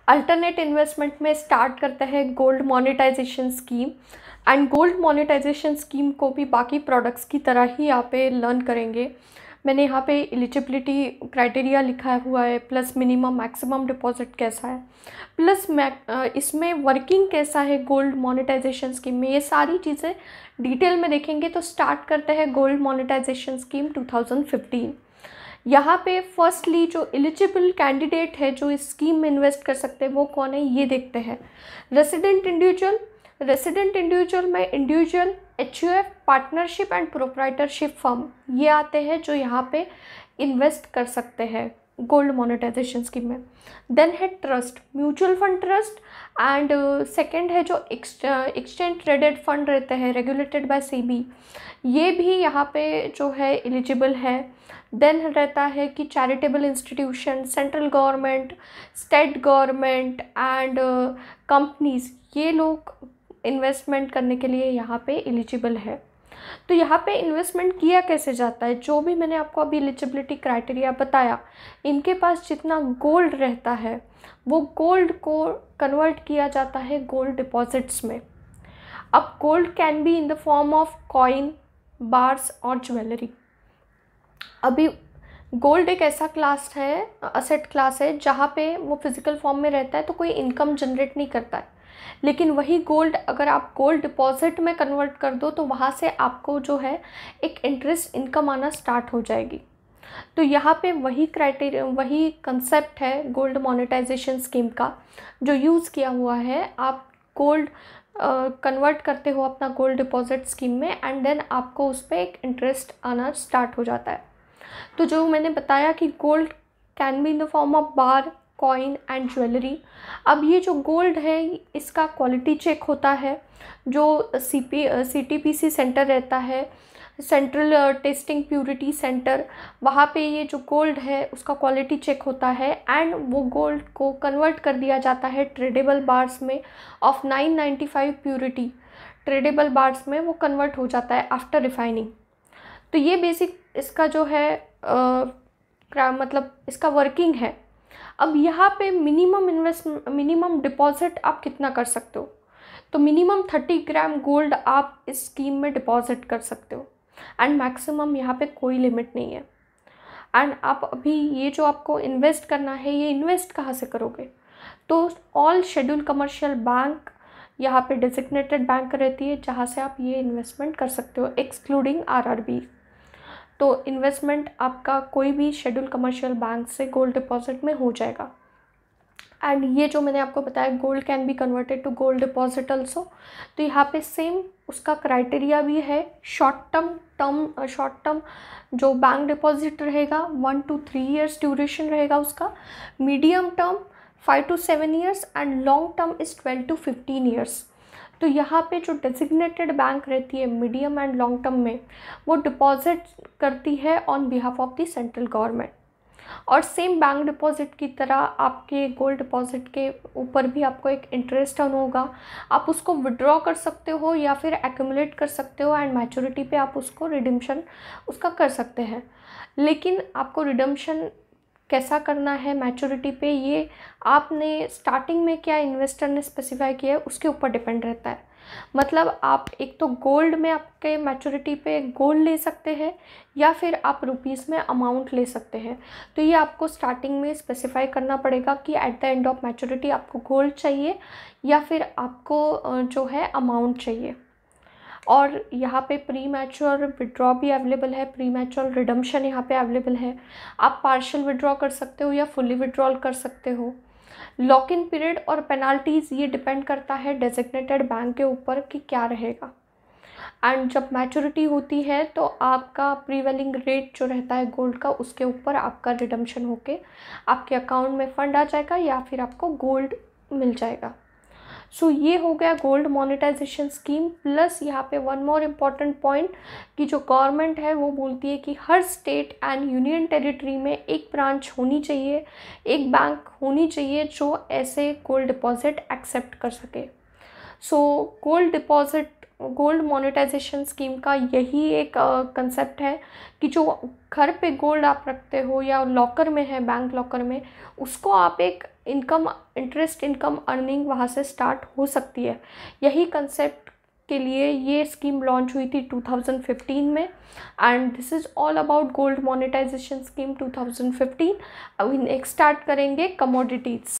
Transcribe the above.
Alternate investment में start करते हैं gold monetization scheme. And gold monetization scheme को भी बाकी प्रोडक्ट्स की तरह ही यहाँ पे लर्न करेंगे। मैंने यहाँ पे एलिजिबिलिटी क्राइटेरिया लिखा हुआ है, प्लस मिनिमम मैक्सिमम डिपॉजिट कैसा है, प्लस इसमें वर्किंग कैसा है गोल्ड मोनेटाइजेशन स्कीम में, ये सारी चीज़ें डिटेल में देखेंगे। तो स्टार्ट करते हैं गोल्ड मोनेटाइजेशन स्कीम 2015। यहाँ पे फर्स्टली जो एलिजिबल कैंडिडेट है जो इस स्कीम में इन्वेस्ट कर सकते हैं वो कौन है, ये देखते हैं। रेसिडेंट इंडिविजुअल में individual, HUF, partnership and proprietorship firm ये आते हैं जो यहाँ पे इन्वेस्ट कर सकते हैं गोल्ड मोनेटाइजेशन स्कीम में। देन है trust, mutual fund trust, and second है जो एक्सचेंज ट्रेडेड फंड रहते हैं रेगुलेटेड बाय सेबी, ये भी यहाँ पे जो है एलिजिबल है। देन रहता है कि charitable institution, central government, state government and companies, ये लोग इन्वेस्टमेंट करने के लिए यहाँ पे एलिजिबल है। तो यहाँ पे इन्वेस्टमेंट किया कैसे जाता है, जो भी मैंने आपको अभी एलिजिबिलिटी क्राइटेरिया बताया, इनके पास जितना गोल्ड रहता है वो गोल्ड को कन्वर्ट किया जाता है गोल्ड डिपॉजिट्स में। अब gold can be in the form of coin, bars और ज्वेलरी। अभी गोल्ड एक ऐसा क्लास है, असेट क्लास है, जहाँ पे वो फिजिकल फॉर्म में रहता है तो कोई इनकम जनरेट नहीं करता है। लेकिन वही गोल्ड अगर आप गोल्ड डिपॉजिट में कन्वर्ट कर दो तो वहाँ से आपको जो है एक इंटरेस्ट इनकम आना स्टार्ट हो जाएगी। तो यहाँ पे वही क्राइटेरिया, वही कंसेप्ट है गोल्ड मोनेटाइजेशन स्कीम का जो यूज़ किया हुआ है। आप गोल्ड कन्वर्ट करते हो अपना गोल्ड डिपॉजिट स्कीम में, एंड देन आपको उस पर एक इंटरेस्ट आना स्टार्ट हो जाता है। तो जो मैंने बताया कि gold can be in the form of bar, coin and jewellery. अब ये जो गोल्ड है इसका क्वालिटी चेक होता है, जो CTPC सेंटर रहता है, सेंट्रल टेस्टिंग प्योरिटी सेंटर, वहाँ पे ये जो गोल्ड है उसका क्वालिटी चेक होता है, एंड वो गोल्ड को कन्वर्ट कर दिया जाता है ट्रेडेबल बार्स में ऑफ 995 प्योरिटी। ट्रेडेबल बार्स में वो कन्वर्ट हो जाता है आफ्टर रिफाइनिंग। तो ये बेसिक इसका जो है मतलब इसका वर्किंग है। अब यहाँ पे मिनिमम डिपॉजिट आप कितना कर सकते हो, तो मिनिमम 30 ग्राम गोल्ड आप इस स्कीम में डिपॉजिट कर सकते हो, एंड मैक्सिमम यहाँ पे कोई लिमिट नहीं है। एंड आप अभी ये जो आपको इन्वेस्ट करना है, ये इन्वेस्ट कहाँ से करोगे, तो ऑल शेड्यूल कमर्शियल बैंक यहाँ पे डेजिग्नेटेड बैंक रहती है जहाँ से आप ये इन्वेस्टमेंट कर सकते हो, एक्सक्लूडिंग RRB। तो इन्वेस्टमेंट आपका कोई भी शेड्यूल कमर्शियल बैंक से गोल्ड डिपॉजिट में हो जाएगा। एंड ये जो मैंने आपको बताया gold can be converted to gold deposit also, तो यहाँ पे सेम उसका क्राइटेरिया भी है। शॉर्ट टर्म जो बैंक डिपॉजिट रहेगा 1 to 3 years ड्यूरेशन रहेगा उसका, medium term 5 to 7 years and long term is 12 to 15 years। तो यहाँ पे जो डेजिग्नेटेड बैंक रहती है मीडियम एंड लॉन्ग टर्म में, वो डिपॉजिट करती है on behalf of the central government. और सेम बैंक डिपॉजिट की तरह आपके गोल्ड डिपॉजिट के ऊपर भी आपको एक इंटरेस्ट अर्न होगा। आप उसको विड्रॉ कर सकते हो या फिर एक्यूमुलेट कर सकते हो, एंड मैच्योरिटी पे आप उसको रिडम्पशन उसका कर सकते हैं। लेकिन आपको रिडम्पशन कैसा करना है मैच्योरिटी पे, ये आपने स्टार्टिंग में क्या इन्वेस्टर ने स्पेसिफाई किया है उसके ऊपर डिपेंड रहता है। मतलब आप एक तो गोल्ड में आपके मैच्योरिटी पे गोल्ड ले सकते हैं या फिर आप रुपीस में अमाउंट ले सकते हैं। तो ये आपको स्टार्टिंग में स्पेसिफाई करना पड़ेगा कि at the end of maturity आपको गोल्ड चाहिए या फिर आपको जो है अमाउंट चाहिए। और यहाँ पे प्री मैच्योर विड्रॉ भी अवेलेबल है, प्री मैच्योर रिडम्पशन यहाँ पे अवेलेबल है। आप पार्शियल विड्रॉ कर सकते हो या फुली विड्रॉल कर सकते हो। लॉक इन पीरियड और पेनाल्टीज़ ये डिपेंड करता है डेजिग्नेटेड बैंक के ऊपर कि क्या रहेगा। एंड जब मैच्योरिटी होती है तो आपका प्रीवेलिंग रेट जो रहता है गोल्ड का, उसके ऊपर आपका रिडम्पशन होके आपके अकाउंट में फ़ंड आ जाएगा या फिर आपको गोल्ड मिल जाएगा। सो ये हो गया गोल्ड मोनेटाइजेशन स्कीम। प्लस यहाँ पे वन मोर इम्पॉर्टेंट पॉइंट कि जो गवर्नमेंट है वो बोलती है कि हर स्टेट एंड यूनियन टेरिटरी में एक ब्रांच होनी चाहिए, एक बैंक होनी चाहिए जो ऐसे गोल्ड डिपॉजिट एक्सेप्ट कर सके। So gold deposit gold monetization scheme का यही एक कंसेप्ट है कि जो घर पे गोल्ड आप रखते हो या लॉकर में है, बैंक लॉकर में, उसको आप एक इनकम, इंटरेस्ट इनकम अर्निंग वहाँ से स्टार्ट हो सकती है। यही कंसेप्ट के लिए ये स्कीम लॉन्च हुई थी 2015 में। And this is all about gold monetization scheme 2015। अभी नेक्स्ट स्टार्ट करेंगे कमोडिटीज़।